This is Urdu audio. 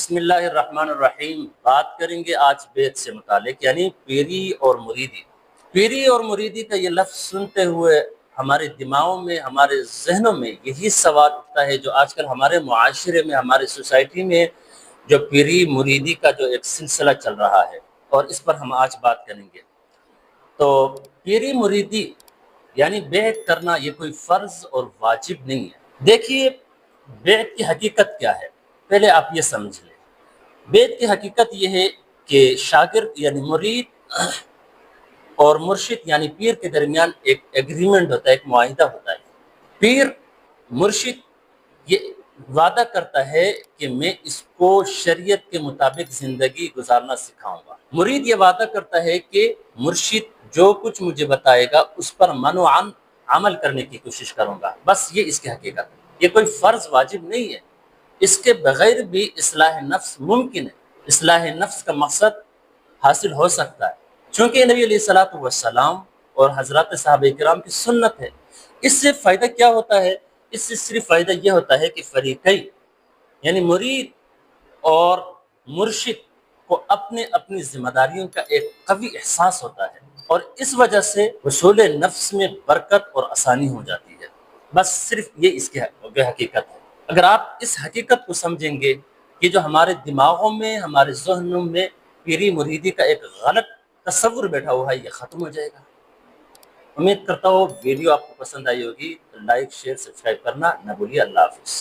بسم اللہ الرحمن الرحیم۔ بات کریں گے آج بیعت سے متعلق، یعنی پیری اور مریدی۔ پیری اور مریدی کا یہ لفظ سنتے ہوئے ہمارے دماغوں میں، ہمارے ذہنوں میں یہی سوال اٹھتا ہے جو آج کل ہمارے معاشرے میں، ہمارے سوسائٹی میں جو پیری مریدی کا جو ایک سلسلہ چل رہا ہے، اور اس پر ہم آج بات کریں گے۔ تو پیری مریدی یعنی بیعت کرنا یہ کوئی فرض اور واجب نہیں ہے۔ دیکھیے بیعت کی حقیقت کیا ہے، پہلے آپ یہ سمجھ لیں۔ بیعت کی حقیقت یہ ہے کہ شاگرد یعنی مرید اور مرشد یعنی پیر کے درمیان ایک ایگریمنٹ ہوتا ہے، ایک معاہدہ ہوتا ہے۔ پیر مرشد یہ وعدہ کرتا ہے کہ میں اس کو شریعت کے مطابق زندگی گزارنا سکھاؤں گا۔ مرید یہ وعدہ کرتا ہے کہ مرشد جو کچھ مجھے بتائے گا اس پر منوعاً عمل کرنے کی کوشش کروں گا۔ بس یہ اس کی حقیقت ہے، یہ کوئی فرض واجب نہیں ہے۔ اس کے بغیر بھی اصلاح نفس ممکن ہے، اصلاح نفس کا مقصد حاصل ہو سکتا ہے، چونکہ نبی علیہ الصلوۃ والسلام اور حضرات صحابہ کرام کی سنت ہے۔ اس سے فائدہ کیا ہوتا ہے؟ اس سے صرف فائدہ یہ ہوتا ہے کہ فریقین یعنی مرید اور مرشد کو اپنی ذمہ داریوں کا ایک قوی احساس ہوتا ہے، اور اس وجہ سے حصول نفس میں برکت اور آسانی ہو جاتی ہے۔ بس صرف یہ اس کی حقیقت ہے۔ اگر آپ اس حقیقت کو سمجھیں گے کہ جو ہمارے دماغوں میں، ہمارے ذہنوں میں پیری مریدی کا ایک غلط تصور بیٹھا ہوا ہے، یہ ختم ہو جائے گا۔ امید کرتا ہوں ویڈیو آپ کو پسند آئی ہوگی، تو لائک، شیئر، سبسکرائب کرنا نہ بھولیے۔ اللہ حافظ۔